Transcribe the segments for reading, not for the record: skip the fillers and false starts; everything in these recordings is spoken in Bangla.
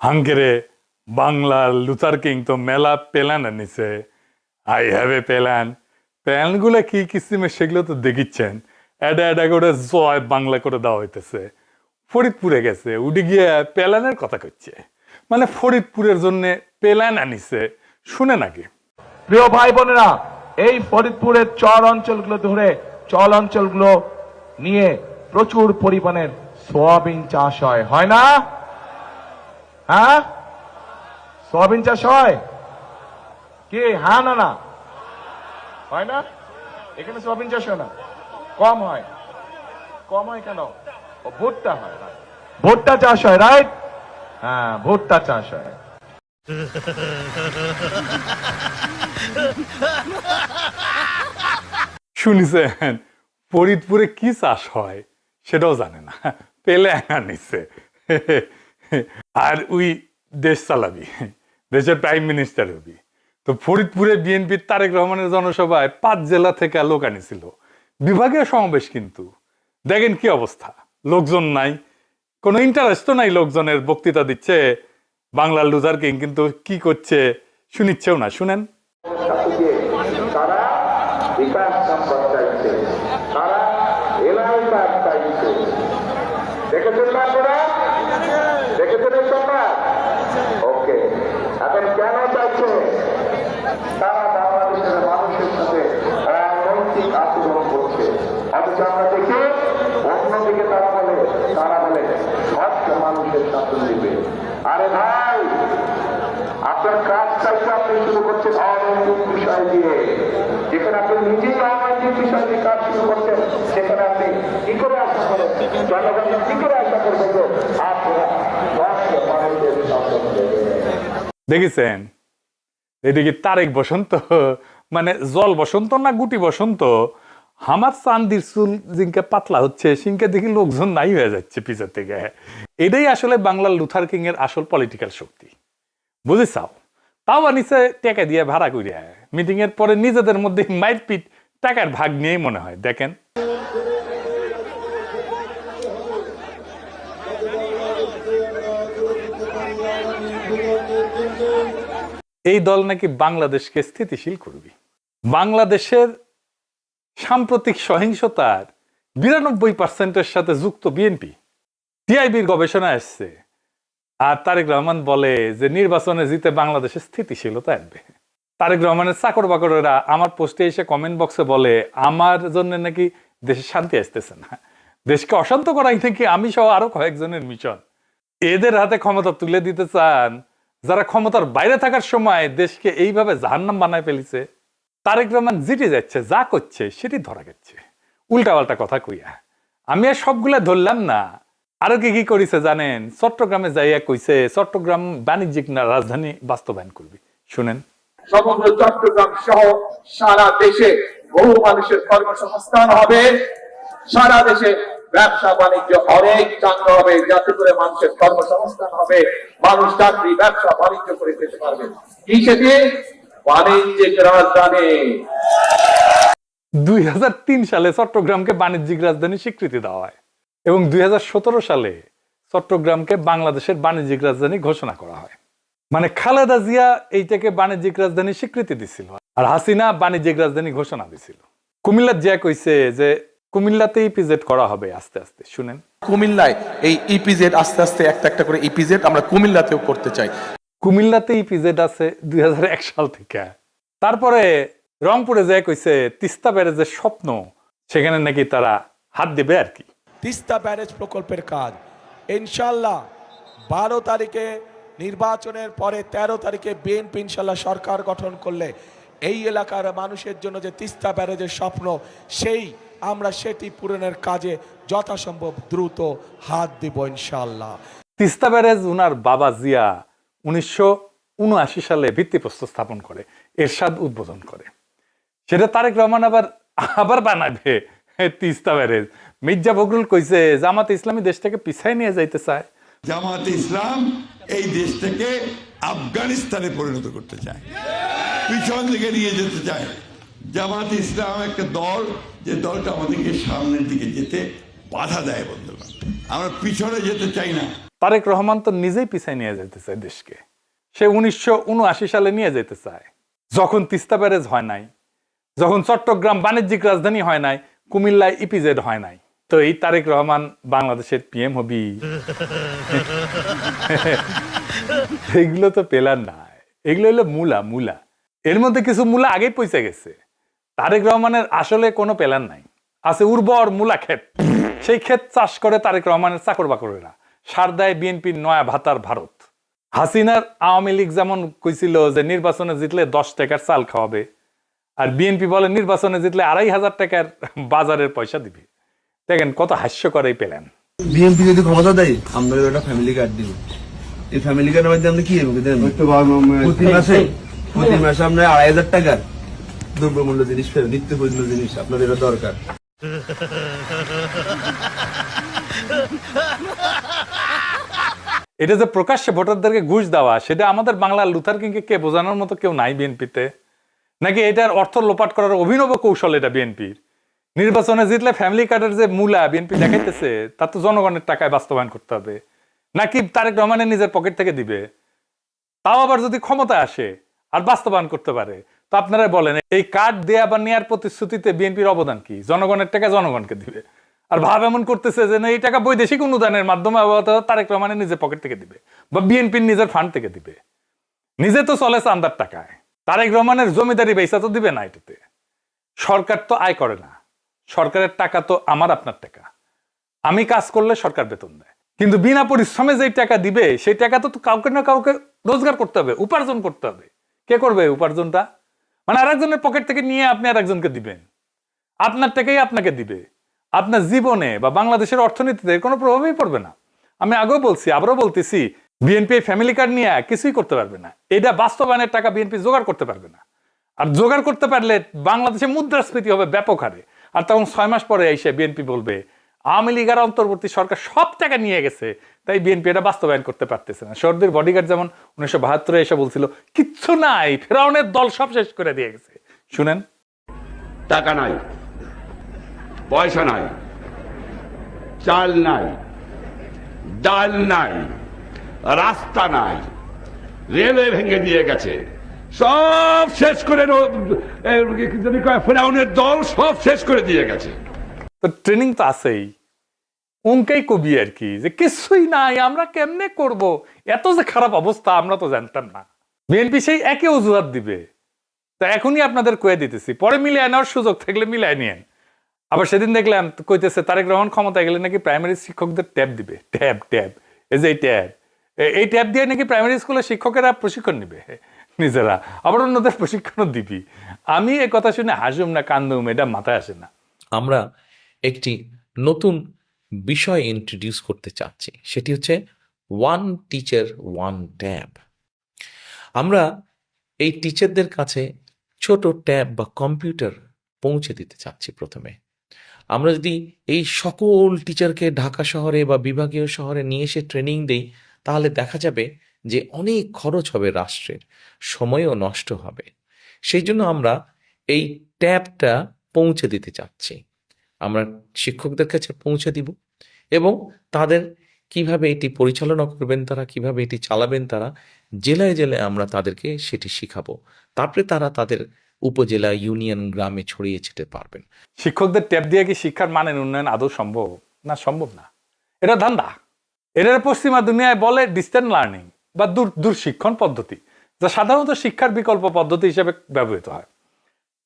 হাঙ্গেরে বাংলার লুথার কিং তো মেলা প্ল্যান আনিছে। I have a plan. প্ল্যানগুলো কি কিসিমে সেগুলো তো দেখিচ্ছেন। এটা করে জয় বাংলা করে দেওয়া হইতেছে। ফরিদপুরে গেছে, উঠে গিয়ে প্ল্যানের কথা করছে। মানে ফরিদপুরের জন্য প্ল্যান আনিছে, শুনে নাকি? প্রিয় ভাই বোনেরা, এই ফরিদপুরের চর অঞ্চলগুলো ধরে চল অঞ্চলগুলো নিয়ে প্রচুর পরিমাণের সোয়াবিন চাষ হয় না? হ্যাঁ, সোয়াবিন চাষ হয় কি? হ্যাঁ না না হয় না? এখানে সোয়াবিন চাষ হয় না, কম হয়। কম হয় কেন? ভুট্টা হয়, ভুট্টা চাষ হয়, রাইট? হ্যাঁ, ভুট্টা চাষ হয়। শুনিছেন ফরিদপুরে কি চাষ হয় সেটাও জানে না, পেলে আনিছে। আর ওই দেশ চালাবি, দেশের প্রাইম মিনিস্টার হবি। তো ফরিদপুরে বিএনপির তারেক রহমানের জনসভায় 5 জেলা থেকে লোক আনিছিল, বিভাগীয় সমাবেশ। কিন্তু দেখেন কি অবস্থা, লোকজন নাই, কোনো ইন্টারেস্টও নাই লোকজনের। বক্তৃতা দিচ্ছে বাংলার লুজার কিং, কিন্তু কি করছে শুনিচ্ছেও না। শুনেন। তারা বিকাশ সম্পদ চাইছে, তারা এলাকার চাইছে। দেখেছেন না আপনারা? দেখেছেন এই সংবাদ? ওকে, এখন কেন চাইছে? তারা বাংলাদেশের মানুষের সাথে নৈতিক আচরণ করছে। অথচ আমরা দেখি অন্যদিকে তারা বলে সব মানুষের শাসন দিবে। আরে ভাই, আপনার কাজ চাইতে আপনি শুরু করছেন অনৈতিক বিষয় দিয়ে। যেখানে আপনি নিজেই অনৈতিক বিষয় দিয়ে কাজ শুরু করছেন, সেখানে আপনি কি করে আশা করেন, জনগণ কি করে আশা করবেন যে আপনারা মানুষের শাসন দেবেন? দেখেছেন এদিকে তারেক বসন্ত, মানে জল বসন্ত না গুটি বসন্ত। আমার চান্দির চুল জিনকে পাতলা হচ্ছে, সিনকে দেখি লোকজন নাই হয়ে যাচ্ছে পিছের থেকে। এটাই আসলে বাংলার লুথার কিং এর আসল পলিটিক্যাল শক্তি, বুঝেছাও? তাও আনিছে টাকা দিয়ে ভাড়া করিয়া। মিটিং এর পরে নিজেদের মধ্যে মাইরপিট, টাকার ভাগ নিয়েই মনে হয়। দেখেন এই দল নাকি বাংলাদেশকে স্থিতিশীল করবে। বাংলাদেশের সাম্প্রতিক সহিংসতার 92% সাথে যুক্ত বিএনপি। টিআইবির গবেষণা আসছে। আর তারেক রহমান বলে যে নির্বাচনে জিতে বাংলাদেশে স্থিতিশীলতা আনবে। তারেক রহমানের চাকর বাকরেরা আমার পোস্টে এসে কমেন্ট বক্সে বলে আমার জন্য নাকি দেশে শান্তি আসতেছে না, দেশকে অশান্ত করাই নাকি আমি সহ আরো কয়েকজনের মিশন। এদের হাতে ক্ষমতা তুলে দিতে চান যারা ক্ষমতার বাইরে থাকার সময় দেশকে এইভাবে জাহান্নাম বানায় ফেলিছে। তারেক রহমান জিতে যাচ্ছে, যা করছে সেটি ধরা গেছে উল্টাপাল্টা কথা কইয়া। আমি আর সবগুলা ধরলাম না, আরো কি কি করেছে জানেন? চট্টগ্রামে যাইয়া কইছে চট্টগ্রাম বাণিজ্যিক রাজধানী বাস্তবায়ন করবে। শুনেন। সমগ্র চট্টগ্রাম সহ সারা দেশে বহু মানুষের কর্মসংস্থান হবে, সারা দেশে ব্যবসা বাণিজ্য অনেক চাঙ্গা হবে, যাতে করে মানুষের কর্মসংস্থান হবে, মানুষ চাকরি ব্যবসা বাণিজ্য করে যেতে পারবে। কি সেটি? বাণিজ্যিক রাজধানী। 2003 সালে চট্টগ্রামকে বাণিজ্যিক রাজধানী স্বীকৃতি দেওয়া হয় এবং 2017 সালে চট্টগ্রামকে বাংলাদেশের বাণিজ্যিক রাজধানী ঘোষণা করা হয়। মানে খালেদা জিয়া এইটাকে বাণিজ্যিক রাজধানী স্বীকৃতি দিছিল, আর হাসিনা বাণিজ্যিক রাজধানী ঘোষণা দিছিল। কুমিল্লার জিয়া কইছে যে কুমিল্লাতে ইপিজেড করা হবে আস্তে আস্তে। শুনেন। কুমিল্লায় এই ইপিজেড আস্তে আস্তে একটা একটা করে ইপিজেড আমরা কুমিল্লাতেও করতে চাই। কুমিল্লাতে ইপিজেড আছে 2001 সাল থেকে। তারপরে রংপুরে যে কইছে তিস্তা ব্যারেজের স্বপ্ন, সেখানে নাকি তারা হাত দেবে আর কি। তিস্তা ব্যারেজ প্রকল্পের কাজ ইনশাল্লাহ 12 তারিখে নির্বাচনের পরে 13 তারিখে বিএনপি ইনশাল্লাহ সরকার গঠন করলে এই এলাকার মানুষের জন্য যে তিস্তা ব্যারেজের স্বপ্ন, আমরা সেটি পূরণের কাজে যথাসম্ভব দ্রুত হাত দিব ইনশাল্লাহ। তিস্তা ব্যারেজ উনার বাবা জিয়া 1979 সালে ভিত্তিপ্রস্তর স্থাপন করে, এরশাদ উদ্বোধন করে। সেটা তারেক রহমান আবার বানাবে তিস্তা ব্যারেজ। মির্জা ফখরুল কইছে জামাতে ইসলামী দেশ থেকে পিছায় নিয়ে যাইতে চায়। জামাতে ইসলাম এই দেশটাকে আফগানিস্তানে পরিণত করতে চায়, পিছন দিকে নিয়ে যেতে চায়। জামাতে ইসলাম একটা দল, যে দলটা আমাদেরকে সামনের দিকে যেতে বাধা দেয়। বন্ধুগণ, আমরা পিছনে যেতে চাই না। তারেক রহমান তো নিজেই পিছায় নিয়ে যেতে চায় দেশকে। সে 1979 সালে নিয়ে যেতে চায়, যখন তিস্তা ব্যারেজ হয় নাই, যখন চট্টগ্রাম বাণিজ্যিক রাজধানী হয় নাই, কুমিল্লায় ইপিজেড হয় নাই। তো এই তারেক রহমান বাংলাদেশের পিএম হবি? এগুলো তো পেলার নাই, এগুলো হলো মূলা। এর মধ্যে কিছু মূলা আগেই পৌঁছে গেছে। তারেক রহমানের আসলে কোনো প্ল্যান নাই, আছে উর্বর মূলা ক্ষেত। সেই ক্ষেত চাষ করে তারেক রহমানের চাকর বাকরেরা, সার দেয় বিএনপির নয়া ভাতার ভারত। হাসিনার আওয়ামী লীগ যেমন কইছিল যে নির্বাচনে জিতলে 10 টাকার চাল খাওয়াবে, আর বিএনপি বলে নির্বাচনে জিতলে 2,500 টাকার বাজারের পয়সা দিবে। দেখেন কত হাস্যকর এই প্ল্যান। বিএনপি যদি ক্ষমতা দেয়, আমরা একটা ফ্যামিলি কার্ড দিব। এই ফ্যামিলি কার্ডের মধ্যে আমরা কি দেব? প্রতি মাসে আমরা 2,500 টাকার দ্রব্যমূল্য জিনিস ফেরত, নিত্য প্রয়োজনীয় জিনিস আপনার এটা দরকার। এটা যে প্রকাশ্যে ভোটারদেরকে ঘুষ দেওয়া, সেটা আমাদের বাংলার লুথার কিংকে কে বোঝানোর মতো কেউ নাই বিএনপিতে? নাকি এটার অর্থ লোপাট করার অভিনব কৌশল এটা বিএনপির? নির্বাচনে জিতলে ফ্যামিলি কার্ডের যে মূলা বিএনপি দেখাইতেছে, তা তো জনগণের টাকায় বাস্তবায়ন করতে হবে, নাকি তারেক রহমানের নিজের পকেট থেকে দিবে? তাও আবার যদি ক্ষমতা আসে আর বাস্তবায়ন করতে পারে, তো আপনারা বলেন এই কার্ড দেয়া বা নেয়ার প্রতিশ্রুতিতে বিএনপির অবদান কি? জনগণের টাকা জনগণকে দিবে, আর ভাব এমন করতেছে যে এই টাকা বৈদেশিক অনুদানের মাধ্যমে তারেক রহমানের নিজের পকেট থেকে দিবে বা বিএনপির নিজের ফান্ড থেকে দিবে। নিজে তো চলে চান্দার টাকায়, তারেক রহমানের জমিদারি বেচা তো দিবে না। এটাতে সরকার তো আয় করে না, সরকারের টাকা তো আমার আপনার টাকা। আমি কাজ করলে সরকার বেতন দেয়, কিন্তু বিনা পরিশ্রমে যে টাকা দিবে সেই টাকা তো কাউকে না কাউকে রোজগার করতে হবে, উপার্জন করতে হবে। কে করবে উপার্জনটা? মানে আরেকজনের পকেট থেকে নিয়ে আপনি আরেকজনকে দিবেন, আপনার টাকাই আপনাকে দিবে। আপনার জীবনে বা বাংলাদেশের অর্থনীতিতে কোনো প্রভাবই পড়বে না। আমি আগেও বলছি, আবারও বলতেছি, বিএনপি ফ্যামিলি কার্ড নিয়ে কিছুই করতে পারবে না। এটা বাস্তবায়নের টাকা বিএনপি জোগাড় করতে পারবে না। আর জোগাড় করতে পারলে বাংলাদেশে মুদ্রাস্ফীতি হবে ব্যাপক হারে। আর তখন 6 মাস পরে এসে বিএনপি বলবে আওয়ামী লীগ আর অন্তর্বর্তী সরকার সব টাকা নিয়ে গেছে, তাই বিএনপি এটা বাস্তবায়ন করতে পারতেছে না। সর্দির বডিগার্ড যেমন 1972 এসে বলছিল কিচ্ছু নাই, ফেরাউনের দল সব শেষ করে দিয়ে গেছে। শুনেন, টাকা নাই, পয়সা নাই, চাল নাই, ডাল নাই, রাস্তা নাই, রেলওয়ে ভেঙে দিয়ে গেছে, সব শেষ করে ফেরাউনের দল সব শেষ করে দিয়ে গেছে। তো ট্রেনিং তো আছেই, অঙ্কেই কবি আর কি, যে কিছুই নাই, আমরা কেমনে করব, এত যে খারাপ অবস্থা আমরা তো জানতাম না। বিএনপি সেই একই অজুহাত দিবে। তা এখনই আপনাদের কয়ে দিতেছি, পরে মিলিয়ে নেওয়ার সুযোগ থাকলে মিলিয়ে নিয়েন। আবার সেদিন দেখলাম কইতেছে তারেক রহমান ক্ষমতায় গেলে নাকি প্রাইমারি শিক্ষকদের ট্যাব দিবে। ট্যাব এই যে এই ট্যাব দিয়ে নাকি প্রাইমারি স্কুলের শিক্ষকেরা প্রশিক্ষণ নিবে নিজেরা, আবার অন্যদের প্রশিক্ষণও দিবি। আমি এ কথা শুনে হাসুম না কান্দুম, এটা মাথায় আসে না। আমরা একটি নতুন বিষয় ইন্ট্রোডিউস করতে চাচ্ছি, সেটি হচ্ছে ওয়ান টিচার ওয়ান ট্যাব। আমরা এই টিচারদের কাছে ছোট ট্যাব বা কম্পিউটার পৌঁছে দিতে চাচ্ছি। প্রথমে আমরা যদি এই সকল টিচারকে ঢাকা শহরে বা বিভাগীয় শহরে নিয়ে এসে ট্রেনিং দেই, তাহলে দেখা যাবে যে অনেক খরচ হবে রাষ্ট্রের, সময়ও নষ্ট হবে। সেই জন্য আমরা এই ট্যাবটা পৌঁছে দিতে চাচ্ছি। আমরা শিক্ষকদের কাছে পৌঁছে দিব এবং তাদের কিভাবে এটি পরিচালনা করবেন, তারা কিভাবে এটি চালাবেন, তারা জেলায় জেলায় আমরা তাদেরকে সেটি শিখাবো। তারপরে তারা তাদের উপজেলা, ইউনিয়ন, গ্রামে ছড়িয়ে ছিটে পারবেন। শিক্ষকদের ট্যাব দিয়ে কি শিক্ষার মানের উন্নয়ন আদৌ সম্ভব? না, সম্ভব না। এটা ধান্দা। এটা পশ্চিমা দুনিয়ায় বলে ডিস্টেন্স লার্নিং বা দূর শিক্ষণ পদ্ধতি, যা সাধারণত শিক্ষার বিকল্প পদ্ধতি হিসেবে ব্যবহৃত হয়।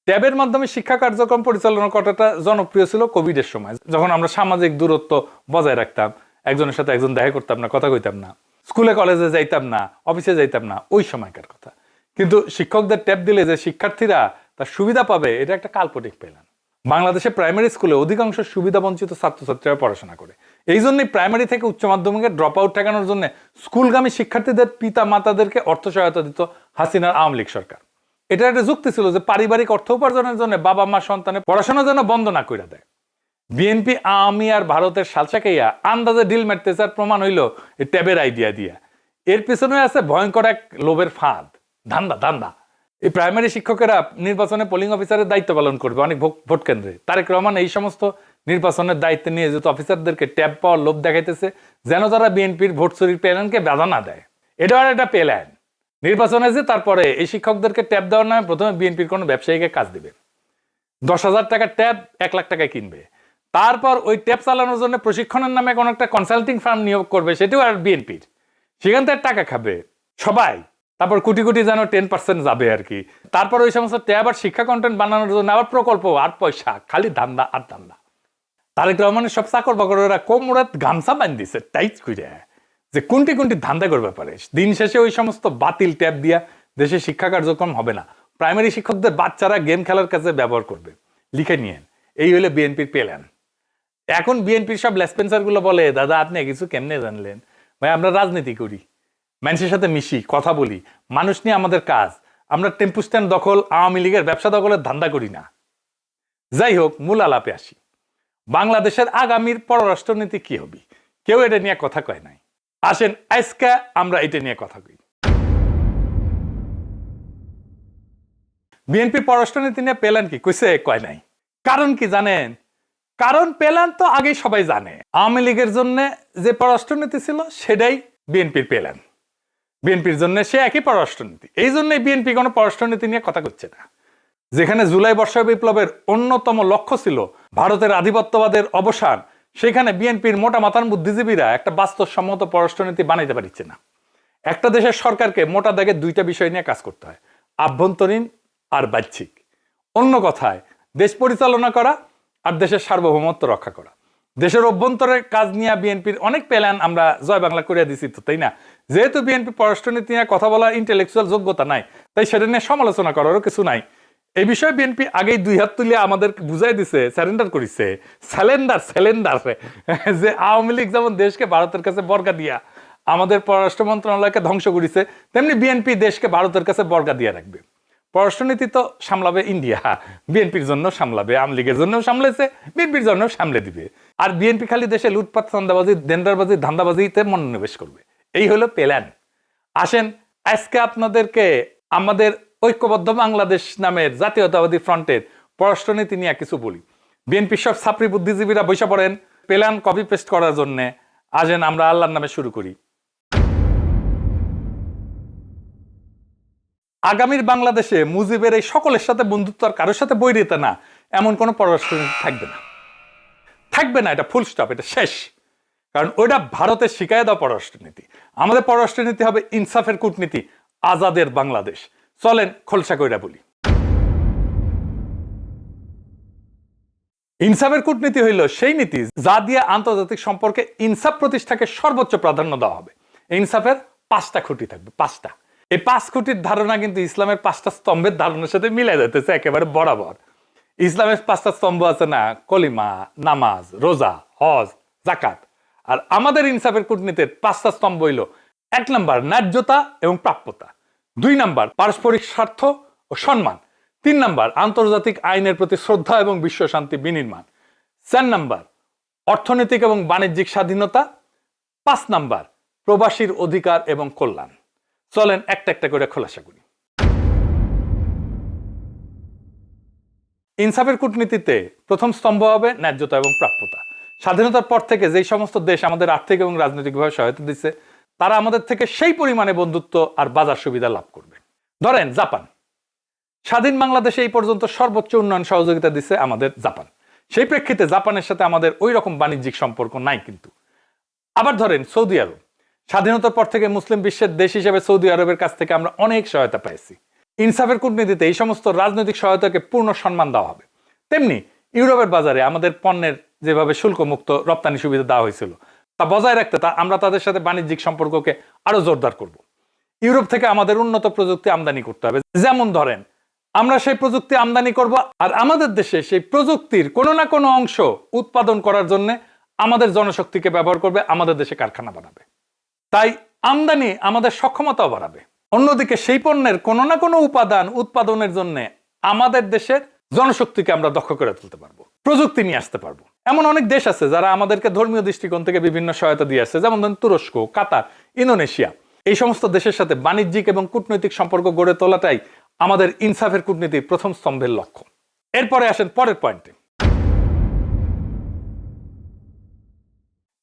ট্যাবের মাধ্যমে শিক্ষা কার্যক্রম পরিচালনা করাটা জনপ্রিয় ছিল কোভিডের সময়, যখন আমরা সামাজিক দূরত্ব বজায় রাখতাম, একজনের সাথে একজন দেখা করতাম না, কথা কইতাম না, স্কুলে কলেজে যাইতাম না, অফিসে যাইতাম না, ওই সময়কার কথা। কিন্তু শিক্ষকদের ট্যাব দিলে যে শিক্ষার্থীরা তার সুবিধা পাবে, এটা একটা কাল্পনিক প্ল্যান। বাংলাদেশে প্রাইমারি স্কুলে অধিকাংশ সুবিধা বঞ্চিত ছাত্রছাত্রীরা পড়াশোনা করে। এই জন্যই প্রাইমারি থেকে উচ্চ মাধ্যমিকের ড্রপ আউট ঠেকানোর জন্য স্কুলগামী শিক্ষার্থীদের পিতা মাতাদেরকে অর্থ সহায়তা দিত হাসিনার আওয়ামী লীগ সরকার। এটা একটা যুক্তি ছিল যে পারিবারিক অর্থ উপার্জনের জন্য বাবা মা সন্তানের পড়াশোনা যেন বন্ধ না করে দেয়। বিএনপি, আওয়ামী আর ভারতের সালসাকাইয়া আন্দাজে ডিল মারতেছে, আর প্রমাণ হইল এই ট্যাবের আইডিয়া দিয়া। এর পিছনে আছে ভয়ঙ্কর এক লোভের ফাঁদ, ধান্দা। এই প্রাইমারি শিক্ষকেরা নির্বাচনে পোলিং অফিসারের দায়িত্ব পালন করবে অনেক ভোট কেন্দ্রে। তারেক রহমান এই সমস্ত নির্বাচনের দায়িত্বে নিয়ে যেত অফিসারদেরকে ট্যাব পাওয়ার লোভ দেখাইতেছে যেন তারা বিএনপির ভোট চুরির প্ল্যানকে বাধা না দেয়। এটা আর একটা প্ল্যান। নির্বাচনে যে তারপরে এই শিক্ষকদেরকে ট্যাব দেওয়ার নামে প্রথমে বিএনপির কোনো ব্যবসায়ীকে কাজ দিবে, 10,000 টাকার ট্যাব 1 লাখ টাকায় কিনবে, তারপর ওই ট্যাব চালানোর জন্য প্রশিক্ষণের নামে কোনো একটা কনসাল্টিং ফার্ম নিয়োগ করবে, সেটাও আর বিএনপির, সেখান থেকে টাকা খাবে সবাই। তারপর কোটি কোটি যেন 10% যাবে আর কি। তারপর ওই সমস্ত ট্যাব আর শিক্ষা কন্টেন্ট বানানোর জন্য আবার প্রকল্প আর পয়সা, খালি ধান্দা আর ধান্দা। তারেক রহমানের সব চাকর বাকরেরা কোমরাত গামছা বান্ধ দিছে টাইট করে, যে কোনটি কোনটি ধান্দা করবে পারে। দিন শেষে ওই সমস্ত বাতিল ট্যাব দিয়া দেশে শিক্ষা কার্যক্রম হবে না, প্রাইমারি শিক্ষকদের বাচ্চারা গেম খেলার কাছে ব্যবহার করবে। লিখে নিয়েন, এই হলে বিএনপির প্ল্যান। এখন বিএনপির সব লেসপেন্সার গুলো বলে, দাদা আপনি কিছু কেমনে জানলেন? ভাই আমরা রাজনীতি করি, মানুষের সাথে মিশি, কথা বলি, মানুষ নিয়ে আমাদের কাজ। আমরা টেম্পু স্ট্যান্ড দখল, আওয়ামী লীগের ব্যবসা দখলের ধান্দা করি না। যাই হোক, মূল আলাপে আসি। বাংলাদেশের আগামীর পররাষ্ট্রনীতি কি হবে, কেউ এটা নিয়ে কথা কয় নাই। আসেন আজকে আমরা এটা নিয়ে কথা কই। বিএনপি পররাষ্ট্রনীতি নিয়ে প্ল্যান কি কইছে? কয় নাই। কারণ কি জানেন? কারণ প্ল্যান তো আগেই সবাই জানে। আওয়ামী লীগের জন্য যে পররাষ্ট্রনীতি ছিল সেটাই বিএনপির প্ল্যান, বিএনপির জন্য সে একই পররাষ্ট্রনীতি। এই জন্যই বিএনপি কোনো পররাষ্ট্রনীতি নিয়ে কথা করছে না। যেখানে জুলাই বর্ষা বিপ্লবের অন্যতম লক্ষ্য ছিল ভারতের আধিপত্যবাদের অবসান, সেখানে বিএনপির মোটা মাথার বুদ্ধিজীবীরা একটা বাস্তবসম্মত পররাষ্ট্রনীতি বানাইতে পারছে না। একটা দেশের সরকারকে মোটা দাগে 2টা বিষয় নিয়ে কাজ করতে হয়, আভ্যন্তরীণ আর বাহ্যিক। অন্য কথায় দেশ পরিচালনা করা আর দেশের সার্বভৌমত্ব রক্ষা করা। দেশের অভ্যন্তরের কাজ নিয়ে বিএনপির অনেক প্ল্যান আমরা জয় বাংলা করিয়া দিছি তো, তাই না? যেহেতু বিএনপি পররাষ্ট্রনীতি নিয়ে কথা বলার ইন্টেলেকচুয়াল যোগ্যতা নাই, তাই সেটা নিয়ে সমালোচনা করারও কিছু নাই। এই বিষয়ে বিএনপি আগেই 2 হাত তুলিয়া আমাদের বুঝাই দিছে, স্যারেন্ডার করিছে, স্যালেন্ডার যে আওয়ামী লীগ যেমন দেশকে ভারতের কাছে বর্গা দিয়া আমাদের পররাষ্ট্র মন্ত্রণালয়কে ধ্বংস করেছে, তেমনি বিএনপি দেশকে ভারতের কাছে বর্গা দিয়ে রাখবে। পররাষ্ট্রনীতি তো সামলাবে ইন্ডিয়া, বিএনপির জন্য সামলাবে, আওয়ামী লীগের জন্য সামলেছে, বিএনপির জন্য সামলে দিবে। আর বিএনপি খালি দেশে লুটপাট, চাঁদাবাজি, দেনদারবাজি, ধান্দাবাজিতে মনোনিবেশ করবে। এই হলো প্ল্যান। আসেন আজকে আপনাদেরকে আমাদের ঐক্যবদ্ধ বাংলাদেশ নামের জাতীয়তাবাদী ফ্রন্টের পররাষ্ট্রনীতি নিয়ে কিছু বলি। বিএনপির সব ছাত্রী বুদ্ধিজীবীরা বসে পড়েন প্ল্যান কপি পেস্ট করার জন্য। আসেন আমরা আল্লাহর নামে শুরু করি। আগামীর বাংলাদেশে মুজিবের এই সকলের সাথে বন্ধুত্ব আর কারোর সাথে বৈরিতা না, এমন কোনো পররাষ্ট্রনীতি থাকবে না, থাকবে না। এটা ফুল স্টপ, এটা শেষ। কারণ ওইটা ভারতের শিখায় দেওয়া পররাষ্ট্রনীতি। আমাদের পররাষ্ট্রনীতি হবে ইনসাফের কূটনীতি, আজাদের বাংলাদেশ। চলেন খোলসা কইরা বলি। ইনসাফের কূটনীতি হইল সেই নীতি যা দিয়ে আন্তর্জাতিক সম্পর্কে ইনসাফ প্রতিষ্ঠাকে সর্বোচ্চ প্রাধান্য দেওয়া হবে। ইনসাফের 5টা খুঁটি থাকবে, 5টা। এই 5 খুঁটির ধারণা কিন্তু ইসলামের 5টা স্তম্ভের ধারণার সাথে মিলে যাইতেছে একেবারে বরাবর। ইসলামের 5টা স্তম্ভ আছে না, কলিমা, নামাজ, রোজা, হজ, যাকাত। আর আমাদের ইনসাফের কূটনীতির 5টা স্তম্ভ হইল: 1 নাম্বার ন্যায্যতা এবং প্রাপ্যতা, 2 নাম্বার পারস্পরিক স্বার্থ ও সম্মান, 3 নাম্বার আন্তর্জাতিক আইনের প্রতি শ্রদ্ধা এবং বিশ্ব শান্তি বিনির্মাণ, 4 নাম্বার অর্থনৈতিক এবং বাণিজ্যিক স্বাধীনতা, 5 নাম্বার প্রবাসীর অধিকার এবং কল্যাণ। চলেন একটা একটা করে খোলাসা করি। ইনসাফের কূটনীতিতে প্রথম স্তম্ভ হবে ন্যায্যতা এবং প্রাপ্যতা। স্বাধীনতার পর থেকে যেই সমস্ত দেশ আমাদের আর্থিক এবং রাজনৈতিকভাবে সহায়তা দিচ্ছে, তারা আমাদের থেকে সেই পরিমাণে বন্ধুত্ব আর বাজার সুবিধা লাভ করবে। ধরেন জাপান, স্বাধীন বাংলাদেশে এই পর্যন্ত সর্বোচ্চ উন্নয়ন সহযোগিতা দিচ্ছে আমাদের জাপান। সেই প্রেক্ষিতে জাপানের সাথে আমাদের ওই রকম বাণিজ্যিক সম্পর্ক নাই কিন্তু। আবার ধরেন সৌদি আরব, স্বাধীনতার পর থেকে মুসলিম বিশ্বের দেশ হিসেবে সৌদি আরবের কাছ থেকে আমরা অনেক সহায়তা পাইছি। ইনসাফের কূটনীতিতে এই সমস্ত রাজনৈতিক সহায়তাকে পূর্ণ সম্মান দেওয়া হবে। তেমনি ইউরোপের বাজারে আমাদের পণ্যের যেভাবে শুল্কমুক্ত রপ্তানি সুবিধা দেওয়া হয়েছিল, তা বজায় রাখতে আমরা তাদের সাথে বাণিজ্যিক সম্পর্ককে আরো জোরদার করব। ইউরোপ থেকে আমাদের উন্নত প্রযুক্তি আমদানি করতে হবে। যেমন ধরেন আমরা সেই প্রযুক্তি আমদানি করব, আর আমাদের দেশে সেই প্রযুক্তির কোনো না কোনো অংশ উৎপাদন করার জন্য আমাদের জনশক্তিকে ব্যবহার করবে, আমাদের দেশে কারখানা বানাবে। তাই আমদানি আমাদের সক্ষমতাও বাড়াবে। অন্যদিকে সেই পণ্যের কোনো না কোনো উপাদান উৎপাদনের জন্য আমাদের দেশের জনশক্তিকে আমরা দক্ষ করে তুলতে পারবো, প্রযুক্তি নিয়ে আসতে পারবো। এমন অনেক দেশ আছে যারা আমাদেরকে ধর্মীয় দৃষ্টিকোণ থেকে বিভিন্ন সহায়তা দিয়ে আসছে, যেমন ধরেন তুরস্ক, কাতার, ইন্দোনেশিয়া। এই সমস্ত দেশের সাথে বাণিজ্যিক এবং কূটনৈতিক সম্পর্ক গড়ে তোলাটাই আমাদের ইনসাফের কূটনীতির প্রথম স্তম্ভের লক্ষ্য। এরপরে আসেন পরের পয়েন্টে।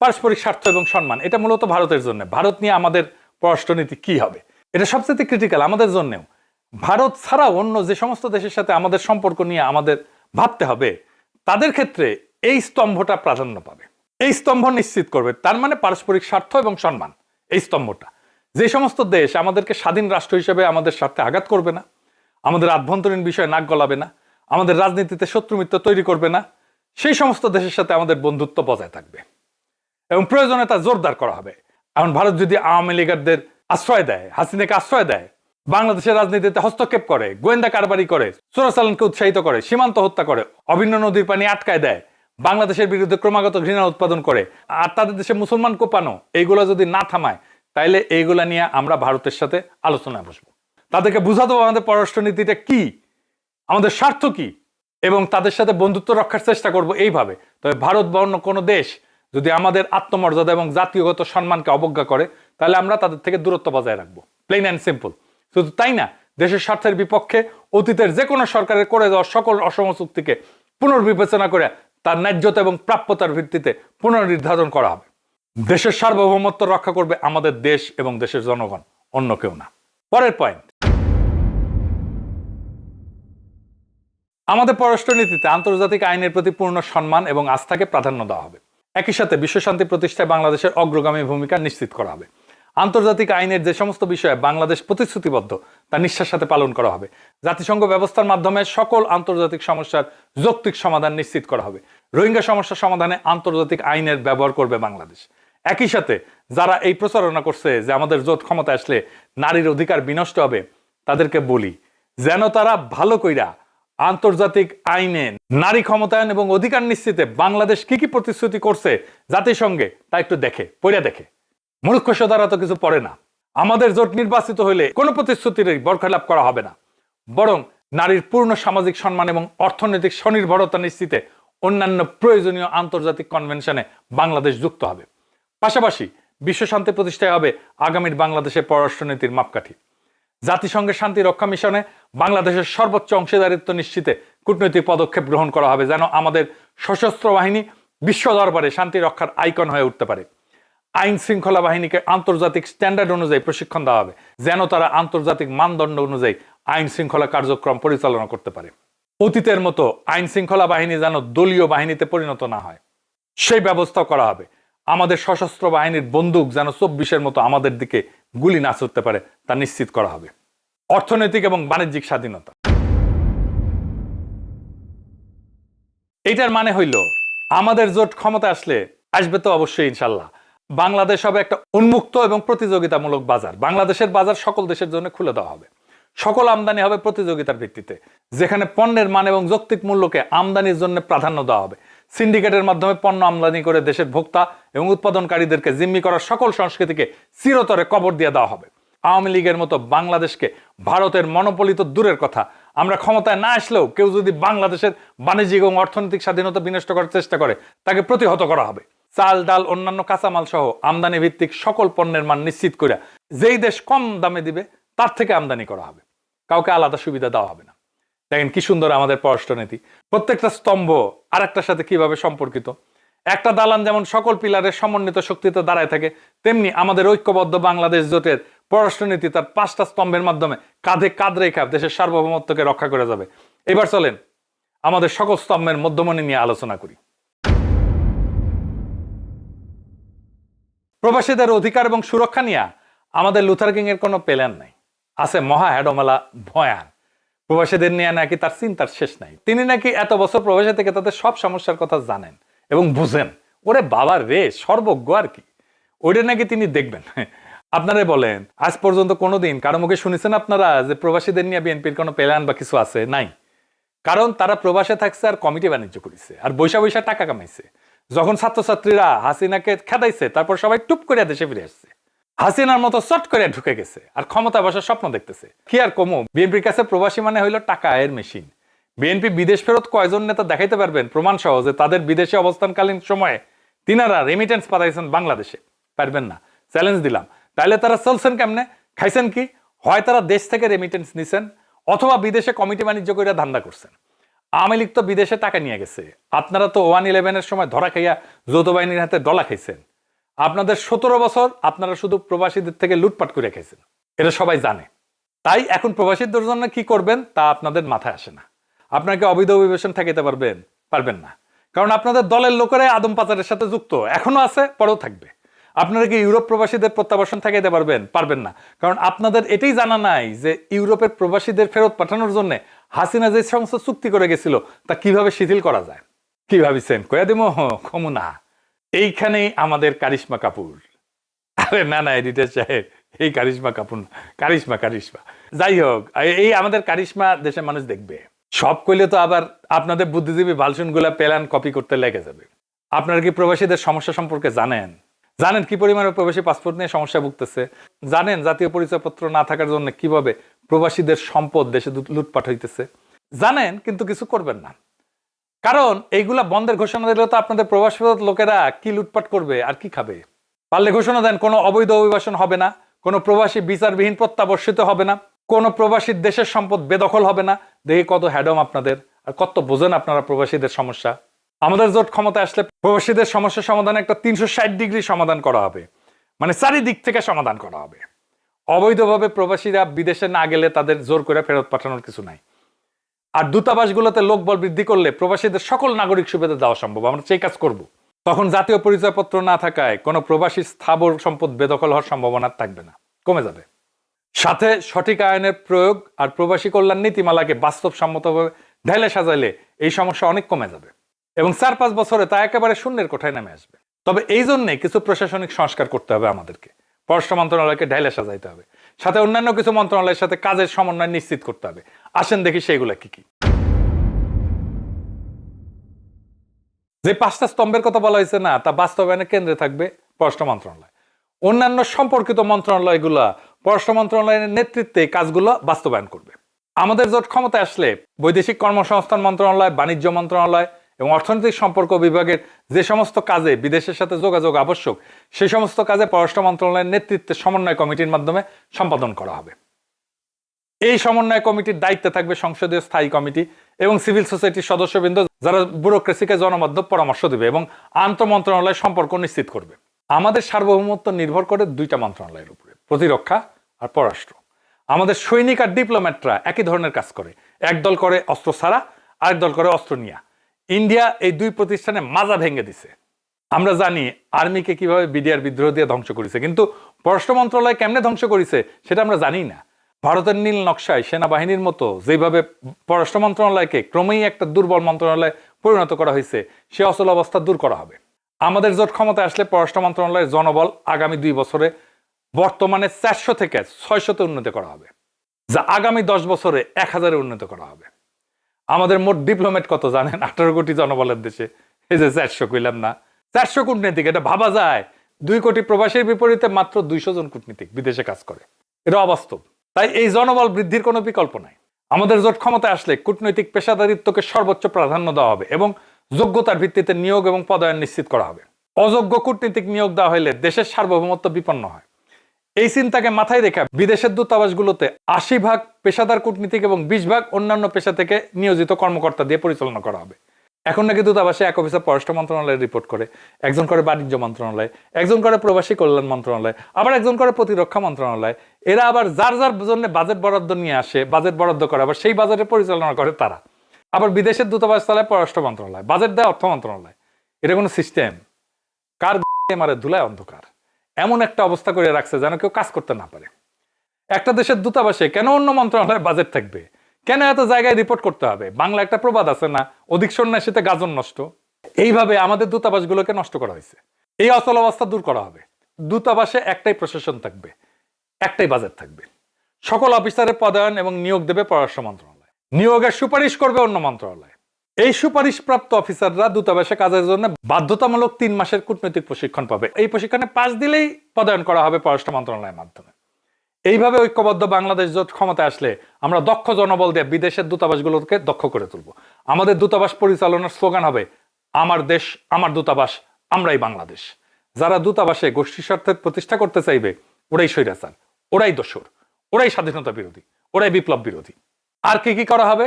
পারস্পরিক স্বার্থ এবং সম্মান, এটা মূলত ভারতের জন্য। ভারত নিয়ে আমাদের পররাষ্ট্রনীতি কি হবে, এটা সবচেয়ে ক্রিটিক্যাল আমাদের জন্যও। ভারত ছাড়া অন্য যে সমস্ত দেশের সাথে আমাদের সম্পর্ক নিয়ে আমাদের ভাবতে হবে, তাদের ক্ষেত্রে এই স্তম্ভটা প্রাধান্য পাবে। এই স্তম্ভ নিশ্চিত করবে, তার মানে পারস্পরিক স্বার্থ এবং সম্মান। এই স্তম্ভটা যে সমস্ত দেশ আমাদেরকে স্বাধীন রাষ্ট্র হিসেবে আমাদের স্বার্থে আঘাত করবে না, আমাদের আভ্যন্তরীণ বিষয়ে নাক গলাবে না, আমাদের রাজনীতিতে শত্রুমিত্র তৈরি করবে না, সেই সমস্ত দেশের সাথে আমাদের বন্ধুত্ব বজায় থাকবে এবং প্রয়োজনে তা জোরদার করা হবে। এখন ভারত যদি আওয়ামী লীগারদের আশ্রয় দেয়, হাসিনাকে আশ্রয় দেয়, বাংলাদেশের রাজনীতিতে হস্তক্ষেপ করে, গোয়েন্দা কারবারি করে, চোরাচালানকে উৎসাহিত করে, সীমান্ত হত্যা করে, অভিন্ন নদীর পানি আটকায় দেয়, বাংলাদেশের বিরুদ্ধে ক্রমাগত ঘৃণা উৎপাদন করে, আর তাদের দেশে মুসলমান কোপানো, এইগুলো যদি না থামায়, তাইলে এইগুলা নিয়ে আমরা ভারতের সাথে আলোচনায় বসবো। তাদেরকে বুঝাতে হবে আমাদের পররাষ্ট্রনীতিটা কি, আমাদের স্বার্থ কি, এবং তাদের সাথে বন্ধুত্ব রক্ষার চেষ্টা করব এইভাবে। তবে ভারত বা অন্য কোনো দেশ যদি আমাদের আত্মমর্যাদা এবং জাতীয়গত সম্মানকে অবজ্ঞা করে, তাহলে আমরা তাদের থেকে দূরত্ব বজায় রাখবো, প্লেন অ্যান্ড সিম্পল। শুধু তাই না, দেশের স্বার্থের বিপক্ষে অতীতের যে কোনো সরকারের করে দেওয়া সকল অসম চুক্তিকে পুনর্বিবেচনা করে তার ন্যায্যতা এবং প্রাপ্যতার ভিত্তিতে পুনর্নির্ধারণ করা হবে। দেশের সার্বভৌমত্ব রক্ষা করবে আমাদের দেশ এবং দেশের জনগণ, অন্য কেউ না। পরের পয়েন্ট, আমাদের পররাষ্ট্রনীতিতে আন্তর্জাতিক আইনের প্রতি পূর্ণ সম্মান এবং আস্থাকে প্রাধান্য দেওয়া হবে। একই সাথে বিশ্বশান্তি প্রতিষ্ঠায় বাংলাদেশের অগ্রগামী ভূমিকা নিশ্চিত করা হবে। আন্তর্জাতিক আইনের যে সমস্ত বিষয়ে বাংলাদেশ প্রতিশ্রুতিবদ্ধ তা নিষ্ঠার সাথে পালন করা হবে। জাতিসংঘ ব্যবস্থার মাধ্যমে সকল আন্তর্জাতিক সমস্যার যৌক্তিক সমাধান নিশ্চিত করা হবে। রোহিঙ্গা সমস্যা সমাধানে আন্তর্জাতিক আইনের ব্যবহার করবে বাংলাদেশ। একই সাথে যারা এই প্রচারণা করছে যে আমাদের জোট ক্ষমতা আসলে নারীর অধিকার বিনষ্ট হবে, তাদেরকে বলি যেন তারা ভালো কইরা আন্তর্জাতিক আইনে নারী ক্ষমতায়ন এবং অধিকার নিশ্চিতে বাংলাদেশ কি কি প্রতিশ্রুতি করছে জাতিসংঘে তা একটু পড়ে দেখে। মূর্খ দ্বারা তো কিছু পড়ে না। আমাদের জোট নির্বাচিত হলে কোনো প্রতিশ্রুতির বরখেলাপ করা হবে না, বরং নারীর পূর্ণ সামাজিক সম্মান এবং অর্থনৈতিক স্বনির্ভরতা নিশ্চিতে অন্যান্য প্রয়োজনীয় আন্তর্জাতিক কনভেনশনে বাংলাদেশ যুক্ত হবে। পাশাপাশি বিশ্বশান্তি প্রতিষ্ঠায় হবে আগামীর বাংলাদেশের পররাষ্ট্রনীতির মাপকাঠি। জাতিসংঘের শান্তি রক্ষা মিশনে বাংলাদেশের সর্বোচ্চ অংশীদারিত্ব নিশ্চিতে কূটনৈতিক পদক্ষেপ গ্রহণ করা হবে, যেন আমাদের সশস্ত্র বাহিনী বিশ্ব দরবারে শান্তি রক্ষার আইকন হয়ে উঠতে পারে। আইন শৃঙ্খলা বাহিনীকে আন্তর্জাতিক স্ট্যান্ডার্ড অনুযায়ী প্রশিক্ষণ দেওয়া হবে, যেন তারা আন্তর্জাতিক মানদণ্ড অনুযায়ী আইন শৃঙ্খলা কার্যক্রম পরিচালনা করতে পারে। অতীতের মতো আইন শৃঙ্খলা বাহিনী যেন দলীয় বাহিনীতে পরিণত না হয়, সেই ব্যবস্থা করা হবে। আমাদের সশস্ত্র বাহিনীর বন্দুক যেন 24-এর মতো আমাদের দিকে গুলি না ছুটতে পারে তা নিশ্চিত করা হবে। অর্থনৈতিক এবং বাণিজ্যিক স্বাধীনতা, এইটার মানে হইল আমাদের জোট ক্ষমতা আসবে তো অবশ্যই ইনশাল্লাহ, বাংলাদেশ হবে একটা উন্মুক্ত এবং প্রতিযোগিতামূলক বাজার। বাংলাদেশের বাজার সকল দেশের জন্য খুলে দেওয়া হবে। সকল আমদানি হবে প্রতিযোগিতার ভিত্তিতে, যেখানে পণ্যের মান এবং যৌক্তিক মূল্যকে আমদানির জন্য প্রাধান্য দেওয়া হবে। সিন্ডিকেটের মাধ্যমে পণ্য আমদানি করে দেশের ভোক্তা এবং উৎপাদনকারীদেরকে জিম্মি করার সকল সংস্কৃতিকে চিরতরে কবর দিয়ে দেওয়া হবে। আওয়ামী লীগের মতো বাংলাদেশকে ভারতের মনোপলি তো দূরের কথা, আমরা ক্ষমতায় না আসলেও কেউ যদি বাংলাদেশের বাণিজ্যিক এবং অর্থনৈতিক স্বাধীনতা বিনষ্ট করার চেষ্টা করে, তাকে প্রতিহত করা হবে। চাল, ডাল, অন্যান্য কাঁচামাল সহ আমদানি ভিত্তিক সকল পণ্যের মান নিশ্চিত করে যেই দেশ কম দামে দিবে তার থেকে আমদানি করা হবে, কাউকে আলাদা সুবিধা দেওয়া হবে না। দেখেন কি সুন্দর আমাদের পররাষ্ট্রনীতি। প্রত্যেকটা স্তম্ভ আরেকটার সাথে কিভাবে সম্পর্কিত। একটা দালান যেমন সকল পিলারের সমন্বিত শক্তিতে দাঁড়ায় থাকে, তেমনি আমাদের ঐক্যবদ্ধ বাংলাদেশ জোটের পররাষ্ট্রনীতি তার 5টা স্তম্ভের মাধ্যমে কাঁধে কাঁধ রেখে দেশের সার্বভৌমত্বকে রক্ষা করে যাবে। এবার চলেন আমাদের সকল স্তম্ভের মধ্যমণি নিয়ে আলোচনা করি। প্রবাসীদের অধিকার এবং সুরক্ষা নিয়ে আমাদের লুথার কিং এর কোনো প্ল্যান নাই, আছে মহা হেডমেলা ভয়ান। প্রবাসীদের নিয়ে নাকি তার চিন্তার শেষ নাই। তিনি নাকি এত বছর প্রবাসী থেকে তাদের সব সমস্যার কথা জানেন এবং বুঝেন। ওরে বাবার রে, সর্বজ্ঞ আর কি, ওইটা নাকি তিনি দেখবেন। আপনারা বলেন আজ পর্যন্ত কোনোদিন কারো মুখে শুনেছেন আপনারা যে প্রবাসীদের নিয়ে বিএনপির কোনো প্ল্যান বা কিছু আছে? নাই। কারণ তারা প্রবাসে থাকছে আর কমিটি বাণিজ্য করেছে আর বৈশা বৈশা টাকা কামাইছে। যখন ছাত্রছাত্রীরা হাসিনাকে খেদাইছে, তারপর সবাই টুপ করে দেশে ফিরে আসছে, হাসিনার মতো চট করে ঢুকে গেছে আর ক্ষমতা বসার স্বপ্ন দেখতেছে। কি আর কমো, বিএনপির কাছে প্রবাসী মানে হইল টাকা আয়ের মেশিন। বিএনপি বিদেশ ফেরত কয়জন নেতা দেখাইতে পারবেন প্রমাণ সহ যে তাদের বিদেশে অবস্থানকালীন সময়ে তিনারা রেমিটেন্স পাঠাইছেন বাংলাদেশে? পারবেন না, চ্যালেঞ্জ দিলাম। তাহলে তারা চলছেন কেমনে, খাইছেন কি? হয় তারা দেশ থেকে রেমিটেন্স নিছেন, অথবা বিদেশে কমিটি বাণিজ্য করে ধান্দা করছেন। আওয়ামী লীগ তো বিদেশে টাকা নিয়ে গেছে, আপনারা তো 1/11-এর সময় ধরা খাইয়া যৌথ বাহিনীর হাতে ডলা খাইছেন। আপনাদের 17 বছর আপনারা শুধু প্রবাসীদের থেকে লুটপাট করে রেখেছেন, এটা সবাই জানে। তাই এখন প্রবাসীদের জন্য কি করবেন তা আপনাদের মাথায় আসে না। আপনাকে অবৈধ অভিবাসন ঠেকাইতে পারবেন না, কারণ আপনাদের দলের লোকেরাই আদম পাচারের সাথে যুক্ত, এখনো আছে, পরেও থাকবে। আপনারা কি ইউরোপ প্রবাসীদের প্রত্যাবাসন ঠেকাইতে পারবেন না, কারণ আপনাদের এটাই জানা নাই যে ইউরোপের প্রবাসীদের ফেরত পাঠানোর জন্য হাসিনা যে সমস্ত চুক্তি করে গেছিল তা কিভাবে শিথিল করা যায়। কি ভাবিছেন কয়া দেব কমু না? এইখানেই আমাদের কারিশমা কাপুর। আরে না এডিটর সাহেব, এই কারিশমা কাপুর না, কারিশমা। যাই হোক, এই আমাদের কারিশমা দেশের মানুষ দেখবে। সব কইলে তো আবার আপনাদের বুদ্ধিজীবী ভালসুন গুলা প্ল্যান কপি করতে লেগে যাবে। আপনারা কি প্রবাসীদের সমস্যা সম্পর্কে জানেন কি পরিমাণে প্রবাসী পাসপোর্ট নিয়ে সমস্যা ভুগতেছে? জানেন জাতীয় পরিচয়পত্র না থাকার জন্য কিভাবে প্রবাসীদের সম্পদ দেশে লুটপাট হইতেছে? জানেন, কিন্তু কিছু করবেন না, কারণ এইগুলা বন্ধের ঘোষণা দিলে তো আপনাদের প্রবাসী লোকেরা কি লুটপাট করবে আর কি খাবে। পারলে ঘোষণা দেন কোনো অবৈধ অভিবাসন হবে না, কোনো প্রবাসী বিচারবিহীন প্রত্যাবর্ষিত হবে না, কোনো প্রবাসীর দেশের সম্পদ বেদখল হবে না। দেখি কত হ্যাডম আপনাদের, আর কত বোঝেন আপনারা প্রবাসীদের সমস্যা। আমাদের জোট ক্ষমতা আসলে প্রবাসীদের সমস্যা সমাধানে একটা 360 ডিগ্রি সমাধান করা হবে, মানে চারিদিক থেকে সমাধান করা হবে। অবৈধভাবে প্রবাসীরা বিদেশে না গেলে তাদের জোর করে ফেরত পাঠানোর কিছু নাই। আর দূতাবাসগুলোতে লোকবল বৃদ্ধি করলে প্রবাসীদের সকল নাগরিক সুবিধা দেওয়া সম্ভব, আমরা সেই কাজ করব। তখন জাতীয় পরিচয়পত্র না থাকায় কোনো প্রবাসী স্থাবর সম্পদ বেদখল হওয়ার সম্ভাবনা থাকবে না, কমে যাবে। সাথে সঠিক আইনের প্রয়োগ আর প্রবাসী কল্যাণ নীতিমালাকে বাস্তবসম্মতভাবে ঢেলে সাজাইলে এই সমস্যা অনেক কমে যাবে এবং 4-5 বছরে তা একেবারে শূন্যের কোঠায় নেমে আসবে। তবে এই জন্যে কিছু প্রশাসনিক সংস্কার করতে হবে আমাদেরকে। পররাষ্ট্র মন্ত্রণালয়কে ঢেলে সাজাইতে হবে, সাথে অন্যান্য কিছু মন্ত্রণালয়ের সাথে কাজের সমন্বয় নিশ্চিত করতে হবে। আসেন দেখি সেইগুলা কি কি। যে 5টা স্তম্ভের কথা বলা হয়েছে না, তা বাস্তবায়নের কেন্দ্রে থাকবে পররাষ্ট্র মন্ত্রণালয়। অন্যান্য সম্পর্কিত মন্ত্রণালয়গুলা পররাষ্ট্র মন্ত্রণালয়ের নেতৃত্বে কাজগুলো বাস্তবায়ন করবে। আমাদের জোট ক্ষমতায় আসলে বৈদেশিক কর্মসংস্থান মন্ত্রণালয়, বাণিজ্য মন্ত্রণালয় এবং অর্থনৈতিক সম্পর্ক বিভাগের যে সমস্ত কাজে বিদেশের সাথে যোগাযোগ আবশ্যক, সেই সমস্ত কাজে পররাষ্ট্র মন্ত্রণালয়ের নেতৃত্বে সমন্বয় কমিটির মাধ্যমে সম্পাদন করা হবে। এই সমন্বয় কমিটির দায়িত্বে থাকবে সংসদীয় স্থায়ী কমিটি এবং সিভিল সোসাইটির সদস্যবৃন্দ, যারা ব্যুরোক্রেসিকে জনবদ্ধ পরামর্শ দেবে এবং আন্তঃ মন্ত্রণালয় সম্পর্ক নিশ্চিত করবে। আমাদের সার্বভৌমত্ব নির্ভর করে 2টা মন্ত্রণালয়ের উপরে, প্রতিরক্ষা আর পররাষ্ট্র। আমাদের সৈনিক আর ডিপ্লোম্যাটরা একই ধরনের কাজ করে, একদল করে অস্ত্র ছাড়া, আরেক দল করে অস্ত্র নিয়া। ইন্ডিয়া এই 2 প্রতিষ্ঠানে মাজা ভেঙে দিছে। আমরা জানি আর্মিকে কিভাবে বিডিআর বিদ্রোহ দিয়ে ধ্বংস করেছে, কিন্তু পররাষ্ট্র মন্ত্রণালয় কেমনে ধ্বংস করেছে সেটা আমরা জানি না। ভারতের নীল নকশায় সেনাবাহিনীর মতো যেভাবে পররাষ্ট্র মন্ত্রণালয়কে ক্রমেই একটা দুর্বল মন্ত্রণালয়ে পরিণত করা হয়েছে, সে অচল অবস্থা দূর করা হবে। আমাদের জোট ক্ষমতায় আসলে পররাষ্ট্র মন্ত্রণালয়ের জনবল আগামী 2 বছরে বর্তমানে 400 থেকে 600-তে উন্নত করা হবে, যা আগামী 10 বছরে 1000-এ উন্নত করা হবে। আমাদের মোট ডিপ্লোমেট কত জানেন? 18 কোটি জনবলের দেশে। এই যে 400 কইলাম না, 400 কূটনীতিক, এটা ভাবা যায়। 2 কোটি প্রবাসীর বিপরীতে মাত্র 200 জন কূটনীতিক বিদেশে কাজ করে, এটা অবাস্তব। তাই এই জনবল বৃদ্ধির কোনো বিকল্প নাই। আমাদের জোট ক্ষমতায় আসলে কূটনৈতিক পেশাদারিত্বকে সর্বোচ্চ প্রাধান্য দেওয়া হবে এবং যোগ্যতার ভিত্তিতে নিয়োগ এবং পদায়ন নিশ্চিত করা হবে। অযোগ্য কূটনীতিক নিয়োগ দেওয়া হলে দেশের সার্বভৌমত্ব বিপন্ন হয়। এই চিন্তাকে মাথায় রেখে বিদেশের দূতাবাসগুলোতে 80% পেশাদার কূটনীতিক এবং 20% অন্যান্য পেশা থেকে নিয়োজিত কর্মকর্তা দিয়ে পরিচালনা করা হবে। এখন নাকি দূতাবাসে এক অফিসার পররাষ্ট্র মন্ত্রণালয়ে রিপোর্ট করে, একজন করে বাণিজ্য মন্ত্রণালয়, একজন করে প্রবাসী কল্যাণ মন্ত্রণালয়, আবার একজন করে প্রতিরক্ষা মন্ত্রণালয়। এরা আবার যার জন্য বাজেট বরাদ্দ নিয়ে আসে, বাজেট বরাদ্দ করে, আবার সেই বাজেটে পরিচালনা করে তারা। আবার বিদেশের দূতাবাস চালায় পররাষ্ট্র মন্ত্রণালয়, বাজেট দেয় অর্থ মন্ত্রণালয়। এটা কোনো সিস্টেম? কার মারে ধুলায় অন্ধকার, এমন একটা অবস্থা করে রাখছে যেন কেউ কাজ করতে না পারে। একটা দেশের দূতাবাসে কেন অন্য মন্ত্রণালয়ের বাজেট থাকবে? কেন এত জায়গায় রিপোর্ট করতে হবে? বাংলা একটা প্রবাদ আছে না, অধিক সন্ন্যাসীতে গাজন নষ্ট। এইভাবে আমাদের দূতাবাসগুলোকে নষ্ট করা হয়েছে। এই অচল অবস্থা দূর করা হবে। দূতাবাসে একটাই প্রশাসন থাকবে, একটাই বাজেট থাকবে। সকল অফিসারের পদায়ন এবং নিয়োগ দেবে পররাষ্ট্র মন্ত্রণালয়, নিয়োগের সুপারিশ করবে অন্য মন্ত্রণালয়। এই সুপারিশপ্রাপ্ত অফিসাররা দূতাবাসে কাজের জন্য বাধ্যতামূলক 3 মাসের কূটনৈতিক প্রশিক্ষণ পাবে। এই প্রশিক্ষণে পাস দিলেই পদায়ন করা হবে পররাষ্ট্র মন্ত্রণালয়ের মাধ্যমে। এইভাবে ঐক্যবদ্ধ বাংলাদেশ জোট ক্ষমতায় আসলে আমরা দক্ষ জনবল দিয়ে বিদেশের দূতাবাসগুলোকে দক্ষ করে তুলব। আমাদের দূতাবাস পরিচালনার স্লোগান হবে, আমার দেশ, আমার দূতাবাস, আমরাই বাংলাদেশ। যারা দূতাবাসে গোষ্ঠী স্বার্থের প্রতিষ্ঠা করতে চাইবে, ওরাই স্বৈরাচার, ওরাই দোসর, ওরাই স্বাধীনতা বিরোধী, ওরাই বিপ্লব বিরোধী। আর কি কি করা হবে?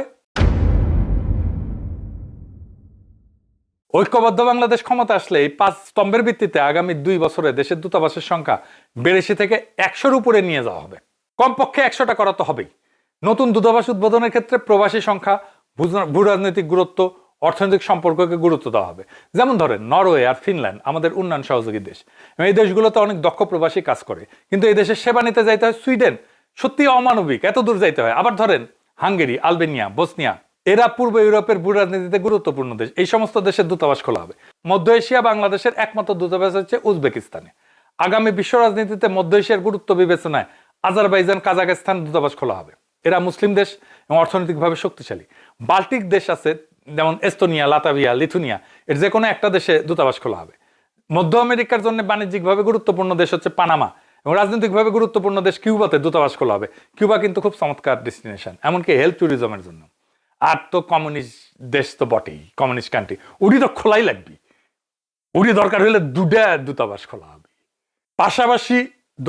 ঐক্যবদ্ধ বাংলাদেশ ক্ষমতা আসলে এই 5 স্তম্ভের ভিত্তিতে আগামী 2 বছরে দেশের দূতাবাসের সংখ্যা 82 থেকে 100-র উপরে নিয়ে যাওয়া হবে। কমপক্ষে 100টা করা তো হবেই। নতুন দূতাবাস উদ্বোধনের ক্ষেত্রে প্রবাসী সংখ্যা, ভূরাজনৈতিক গুরুত্ব, অর্থনৈতিক সম্পর্ককে গুরুত্ব দেওয়া হবে। যেমন ধরেন নরওয়ে আর ফিনল্যান্ড আমাদের উন্নয়ন সহযোগী দেশ, এই দেশগুলোতে অনেক দক্ষ প্রবাসী কাজ করে, কিন্তু এই দেশের সেবা নিতে যাইতে হয় সুইডেন, সত্যি অমানবিক, এত দূর যাইতে হয়। আবার ধরেন হাঙ্গেরি, আলবেনিয়া, বসনিয়া, এরা পূর্ব ইউরোপের ভূরাজনীতিতে গুরুত্বপূর্ণ দেশ, এই সমস্ত দেশের দূতাবাস খোলা হবে। মধ্য এশিয়া বাংলাদেশের একমাত্র দূতাবাস হচ্ছে উজবেকিস্তানে। আগামী বিশ্ব রাজনীতিতে মধ্য এশিয়ার গুরুত্ব বিবেচনায় আজারবাইজান, কাজাখস্তান দূতাবাস খোলা হবে। এরা মুসলিম দেশ এবং অর্থনৈতিকভাবে শক্তিশালী। বাল্টিক দেশ আছে যেমন এস্তোনিয়া, লাতাভিয়া, লিথুনিয়া, এর যে কোনো একটা দেশে দূতাবাস খোলা হবে। মধ্য আমেরিকার জন্য বাণিজ্যিকভাবে গুরুত্বপূর্ণ দেশ হচ্ছে পানামা, এবং রাজনৈতিকভাবে গুরুত্বপূর্ণ দেশ কিউবাতে দূতাবাস খোলা হবে। কিউবা কিন্তু খুব চমৎকার ডেস্টিনেশন, এমনকি হেলথ ট্যুরিজমের জন্য। আর তো কমিউনিস্ট দেশ তো বটেই, কমিউনিস্ট কান্ট্রি, উড়ি তো খোলাই লাগবে। উড়ি দরকার হলে 2টা দূতাবাস খোলা হবে। পাশাপাশি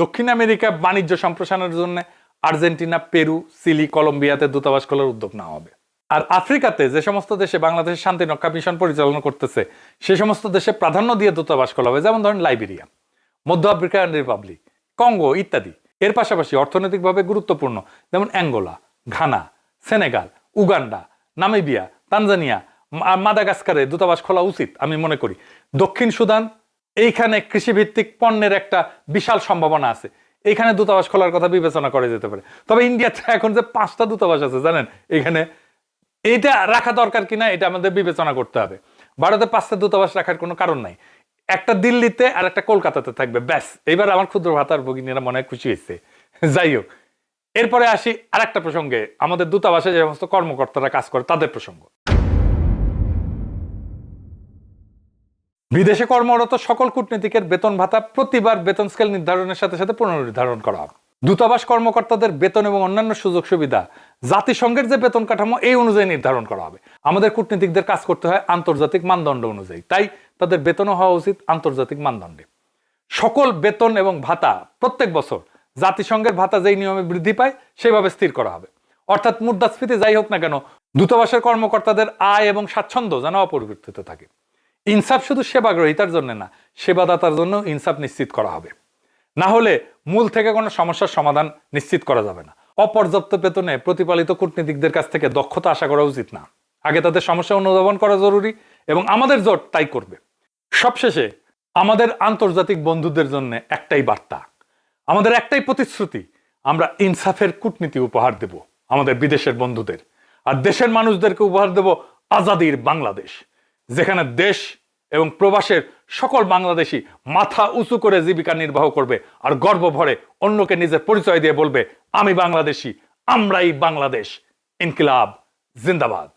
দক্ষিণ আমেরিকা বাণিজ্য সম্প্রসারণের জন্য আর্জেন্টিনা, পেরু, চিলি, কলম্বিয়াতে দূতাবাস খোলার উদ্যোগ নেওয়া হবে। আর আফ্রিকাতে যে সমস্ত দেশে বাংলাদেশের শান্তি রক্ষা মিশন পরিচালনা করতেছে সে সমস্ত দেশে প্রাধান্য দিয়ে দূতাবাস খোলা হবে, যেমন ধরেন লাইবেরিয়া, মধ্য আফ্রিকান রিপাবলিক, কঙ্গো ইত্যাদি। এর পাশাপাশি অর্থনৈতিকভাবে গুরুত্বপূর্ণ যেমন Angola, Ghana, Senegal, Uganda, Namibia, Tanzania, মাদাগাস্কারে দূতাবাস খোলা উচিত আমি মনে করি। দক্ষিণ সুদান, এইখানে কৃষিভিত্তিক পণ্যের একটা বিশাল সম্ভাবনা আছে, এইখানে দূতাবাস খোলার কথা বিবেচনা করা যেতে পারে। তবে ইন্ডিয়াতে এখন যে 5টা দূতাবাস আছে জানেন, এখানে এইটা রাখা দরকার কিনা এটা আমাদের বিবেচনা করতে হবে। ভারতে 5টা দূতাবাস রাখার কোনো কারণ নাই, একটা দিল্লিতে আর একটা কলকাতাতে থাকবে, ব্যাস। এইবার আমার ক্ষুদ্র ভাতার ভগিনীরা মনে হয় খুশি হয়েছে। যাই হোক, এরপরে আসি আরেকটা প্রসঙ্গে, আমাদের দূতাবাসে যে সমস্ত কর্মকর্তারা কাজ করে তাদের প্রসঙ্গ। বিদেশে কর্মরত সকল কূটনীতিকের বেতন ভাতা প্রতিবার বেতন স্কেল নির্ধারণের সাথে সাথে পুনর্নির্ধারণ করা হবে। দূতাবাস কর্মকর্তাদের বেতন এবং অন্যান্য সুযোগ সুবিধা জাতিসংঘের যে বেতন কাঠামো এই অনুযায়ী নির্ধারণ করা হবে। আমাদের কূটনীতিকদের কাজ করতে হয় আন্তর্জাতিক মানদণ্ড অনুযায়ী, তাই তাদের বেতনও হওয়া উচিত আন্তর্জাতিক মানদণ্ডে। সকল বেতন এবং ভাতা প্রত্যেক বছর জাতিসংঘের ভাতা যেই নিয়মে বৃদ্ধি পায় সেভাবে স্থির করা হবে। অর্থাৎ মুদ্রাস্ফীতি যাই হোক না কেন, দূতাবাসের কর্মকর্তাদের আয় এবং স্বাচ্ছন্দ্য যেন অপরিবর্তিত থাকে। ইনসাফ শুধু সেবা গ্রহীতার জন্য না, সেবাদাতার জন্য ইনসাফ নিশ্চিত করা হবে। না হলে মূল থেকে কোনো সমস্যার সমাধান নিশ্চিত করা যাবে না। অপর্যাপ্ত বেতনে প্রতিপালিত কূটনীতিকদের কাছ থেকে দক্ষতা আশা করা উচিত না। আগে তাদের সমস্যা অনুধাবন করা জরুরি, এবং আমাদের জোট তাই করবে। সবশেষে আমাদের আন্তর্জাতিক বন্ধুদের জন্য একটাই বার্তা, আমাদের একটাই প্রতিশ্রুতি, আমরা ইনসাফের কূটনীতি উপহার দেব আমাদের বিদেশের বন্ধুদের, আর দেশের মানুষদেরকে উপহার দেব আজাদির বাংলাদেশ, যেখানে দেশ এবং প্রবাসের সকল বাংলাদেশি মাথা উঁচু করে জীবিকা নির্বাহ করবে আর গর্ব ভরে অন্যকে নিজের পরিচয় দিয়ে বলবে, আমি বাংলাদেশি, আমরাই বাংলাদেশ। ইনকিলাব জিন্দাবাদ।